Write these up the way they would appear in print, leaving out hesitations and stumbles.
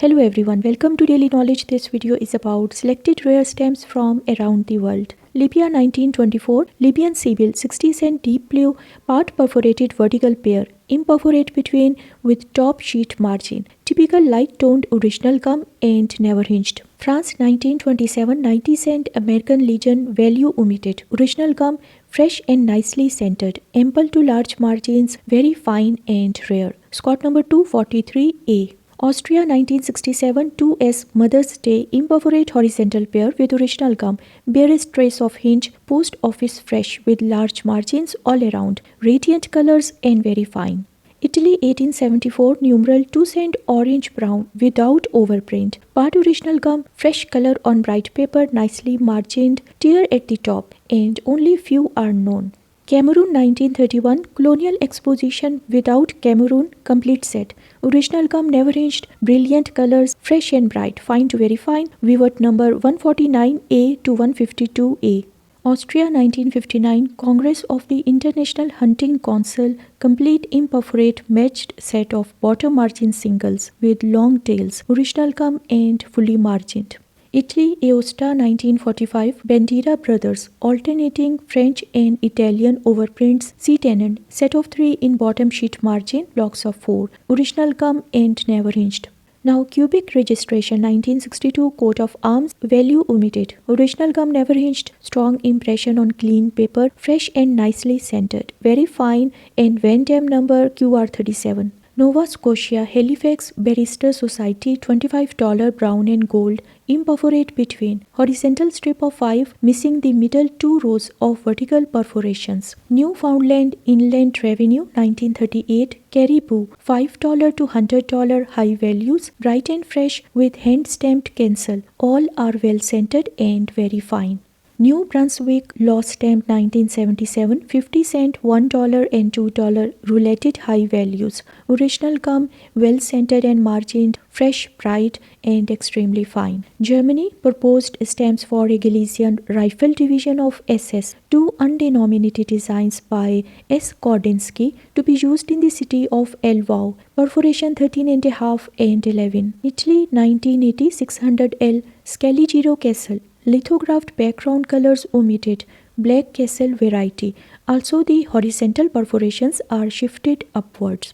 Hello everyone, welcome to Daily Knowledge. This video is about selected rare stamps from around the world. Libya 1924, Libyan Sibyl 60 cent deep blue part perforated vertical pair, imperforate between with top sheet margin. Typical light toned original gum and never hinged. France 1927, 90 cent American Legion value omitted. Original gum fresh and nicely centered, ample to large margins, very fine and rare. Scott number 243A. Austria 1967 2S Mother's Day imperforate horizontal pair with original gum, barest trace of hinge, post office fresh with large margins all around, radiant colors and very fine. Italy 1874 numeral 2 cent orange brown without overprint, part original gum, fresh color on bright paper, nicely margined, tear at the top, and only few are known. Cameroon 1931 Colonial Exposition without Cameroon complete set. Original gum never hinged, brilliant colors, fresh and bright, fine to very fine. Vivat number 149A to 152A. Austria 1959 Congress of the International Hunting Council complete imperforate matched set of bottom margin singles with long tails, original gum and fully margined. Italy Aosta 1945 Bandera Brothers alternating French and Italian overprints C-tenant set of 3 in bottom sheet margin blocks of 4 original gum and never hinged. Now cubic registration 1962 coat of arms value omitted. Original gum never hinged, strong impression on clean paper, fresh and nicely scented, very fine and Van Dam number QR37. Nova Scotia Halifax Barrister Society $25 brown and gold imperforate between horizontal strip of 5 missing the middle 2 rows of vertical perforations. Newfoundland Inland Revenue 1938 Caribou $5 to $100 high values bright and fresh with hand stamped cancel, all are well scented and very fine. New Brunswick Law Stamp 1977 50 cent $1 and $2 rouletted high values. Original gum well scented and margined, fresh, bright and extremely fine. Germany proposed stamps for a Galician Rifle Division of SS. 2 undenominated designs by S. Kordinsky to be used in the city of Elvau. Perforation 13.5 and 11. Italy 1980 600L Scaligero Castle. Lithographed background colors omitted, black castle variety. Also the horizontal perforations are shifted upwards.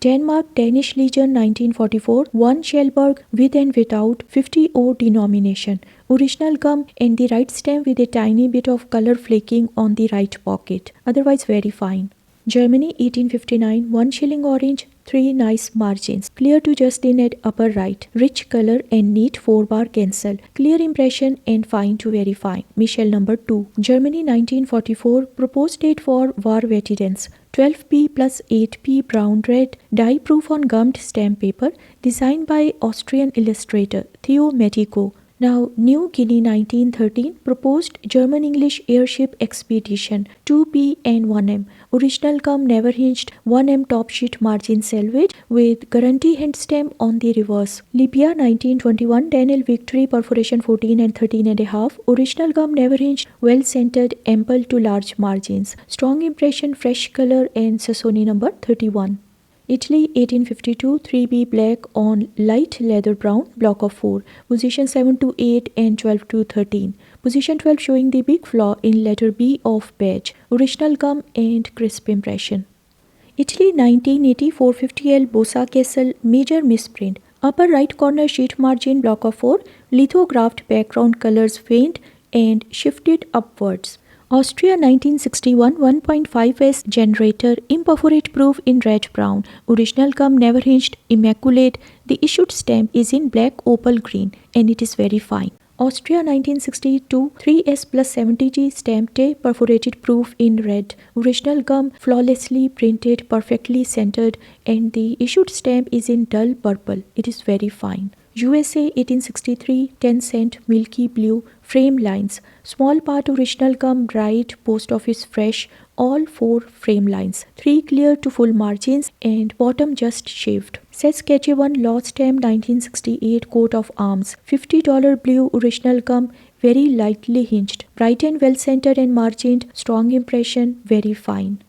Denmark Danish Legion 1944 1 Schellberg with and without 50O denomination. Original gum and the right stamp with a tiny bit of color flaking on the right pocket. Otherwise very fine. Germany 1859 1 shilling orange 3 nice margins, clear to just in at upper right, rich color and neat 4-bar cancel, clear impression and fine to very fine. Michel number 2. Germany 1944 proposed date for varieties 12P plus 8P brown red dye proof on gummed stamp paper designed by Austrian illustrator Theo Medico. Now, New Guinea 1913 proposed German-English airship expedition 2P and 1M. Original gum never hinged, 1M top sheet margin selvage with guarantee hand stamp on the reverse. Libya 1921 Daniel Victory perforation 14 and 13.5. Original gum never hinged, well centered, ample to large margins. Strong impression, fresh color and Sassoni number 31. Italy 1852 3B black on light leather brown block of 4. Position 7 to 8 and 12 to 13. Position 12 showing the big flaw in letter B of badge. Original gum and crisp impression. Italy 1980 450L Bossa Castle major misprint. Upper right corner sheet margin block of 4. Lithographed background colors faint and shifted upwards. Austria 1961 1.5S generator imperforate proof in red brown. Original gum never hinged, immaculate. The issued stamp is in black opal green and it is very fine. Austria 1962 3S plus 70G stamped a perforated proof in red. Original gum flawlessly printed, perfectly centered and the issued stamp is in dull purple. It is very fine. USA 1863 10 cent milky blue frame lines. Small part original gum bright, post office fresh, all 4 frame lines. 3 clear to full margins and bottom just shaved. Saskatchewan Law Stamp 1968 coat of arms. $50 blue original gum, very lightly hinged. Bright and well centered and margined, strong impression, very fine.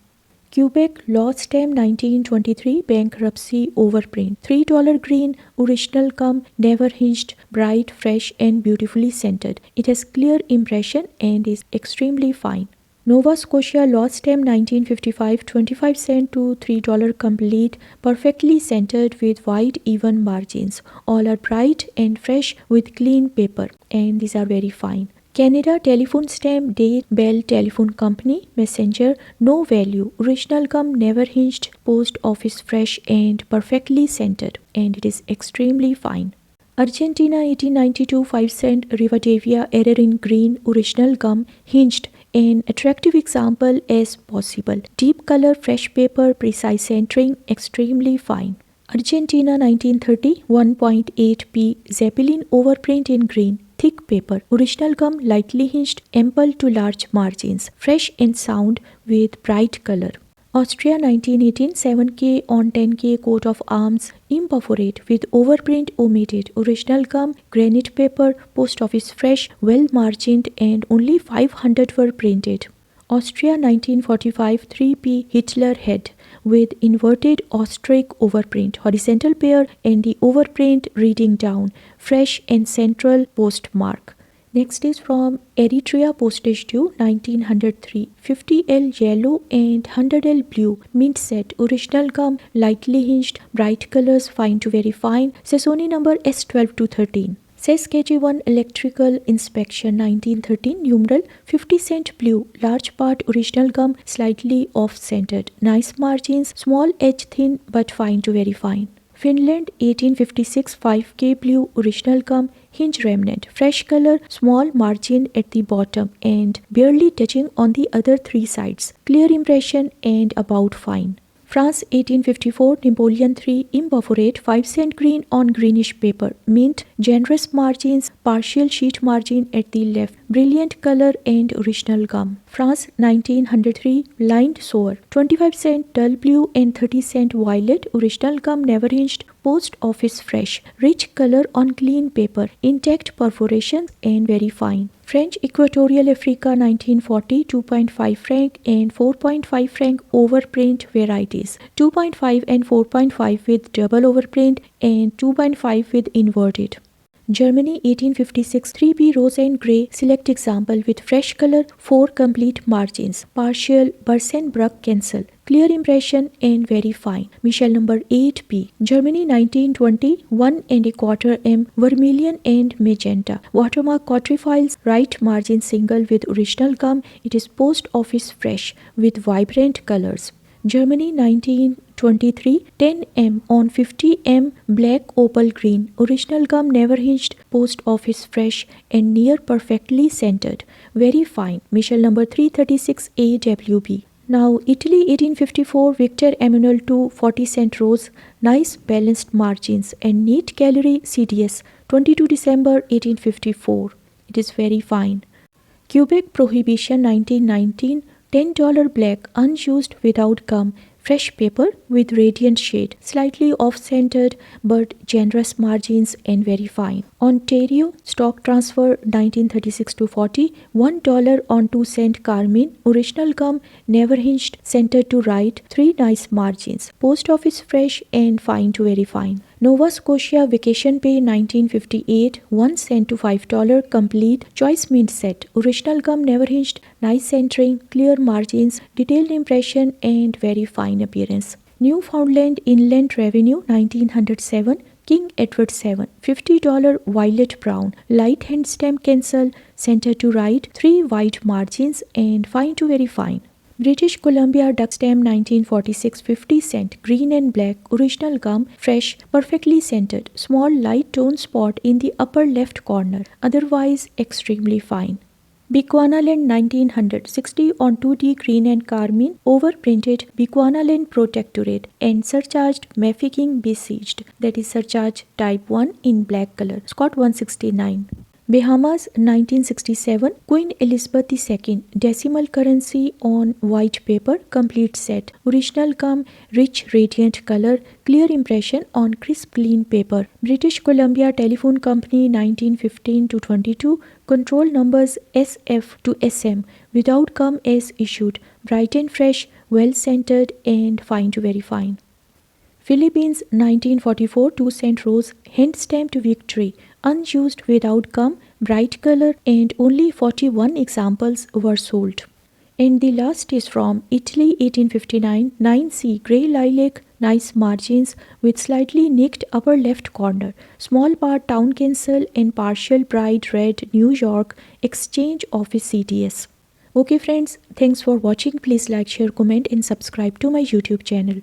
Quebec law stamp 1923 bankruptcy overprint. $3 green, original gum, never hinged, bright, fresh and beautifully scented. It has clear impression and is extremely fine. Nova Scotia law stamp 1955 25 cent to $3 complete, perfectly scented with wide even margins. All are bright and fresh with clean paper, and these are very fine. Canada telephone stamp date Bell Telephone Company messenger, no value, original gum, never hinged, post office fresh and perfectly scented, and it is extremely fine. Argentina 1892 5 cent Rivadavia error in green, original gum, hinged, an attractive example as possible. Deep color, fresh paper, precise centering, extremely fine. Argentina 1930 1.8p Zeppelin overprint in green, thick paper, original gum, lightly hinged, ample to large margins, fresh and sound with bright color. Austria 1918 7K on 10K coat of arms, imperforate with overprint omitted, original gum, granite paper, post office fresh, well margined and only 500 were printed. Austria 1945 3P Hitler head with inverted ostrich overprint, horizontal pair and the overprint reading down, fresh and central postmark. Next is from Eritrea postage due 1903 50L yellow and 100L blue mint set, original gum, lightly hinged, bright colors, fine to very fine, Sesoni number S12 to 13. Says KG1 electrical inspection 1913 numeral 50 cent blue, large part original gum, slightly off-centered, nice margins, small edge thin but fine to very fine. Finland 1856 5K blue, original gum, hinge remnant, fresh color, small margin at the bottom and barely touching on the other three sides, clear impression and about fine. France 1854 Napoleon III imperforate 5 cent green on greenish paper, mint, generous margins, partial sheet margin at the left, brilliant color and original gum. France 1903 lined sour 25 cent dull blue and 30 cent violet, original gum, never hinged, post office fresh, rich color on clean paper, intact perforations and very fine. French Equatorial Africa 1940 2.5 franc and 4.5 franc overprint varieties, 2.5 and 4.5 with double overprint and 2.5 with inverted. Germany 1856 3B rose and grey select example with fresh color, 4 complete margins, partial Bersenbruck cancel, clear impression and very fine. Michel number 8B. Germany 1920 1¼ M vermilion and magenta. Watermark quadrifiles, right margin single with original gum. It is post office fresh with vibrant colors. Germany 1923 10M on 50M black opal green, original gum, never hinged, post office fresh and near perfectly centered, very fine. Michel number 336 AWB. Now Italy 1854 Victor Emmanuel II 40 cent rose, nice balanced margins and neat gallery CDS 22 December 1854. It is very fine. Quebec Prohibition 1919 $10 black unused without gum, fresh paper with radiant shade, slightly off-centered but generous margins and very fine. Ontario stock transfer 1936 to 40 $1 on 2 cent carmine, original gum, never hinged, centered to right, 3 nice margins, post office fresh and fine to very fine. Nova Scotia vacation pay 1958 1 cent to $5 complete choice mint set, original gum, never hinged, nice centering, clear margins, detailed impression and very fine appearance. Newfoundland Inland Revenue 1907 King Edward VII $50 violet brown, light hand stamp cancel, center to right, 3 wide margins and fine to very fine. British Columbia duck stamp 1946 50 cent green and black, original gum, fresh, perfectly centered, small light tone spot in the upper left corner, otherwise extremely fine. Bechuanaland 1900 60 on 2D green and carmine, overprinted Bechuanaland Protectorate and surcharged Mafeking besieged, that is surcharge type 1 in black color, Scott 169. Bahamas 1967 Queen Elizabeth II decimal currency on white paper, complete set, original gum, rich radiant color, clear impression on crisp clean paper. British Columbia Telephone Company 1915 to 22 control numbers SF to SM without gum as issued, bright and fresh well centered and fine to very fine. Philippines 1944 2-cent rose, hand stamped victory, unused without gum, bright color, and only 41 examples were sold. And the last is from Italy 1859 9C grey lilac, nice margins with slightly nicked upper left corner, small bar town council and partial bright red New York Exchange Office CDS. Okay friends, thanks for watching. Please like, share, comment and subscribe to my YouTube channel.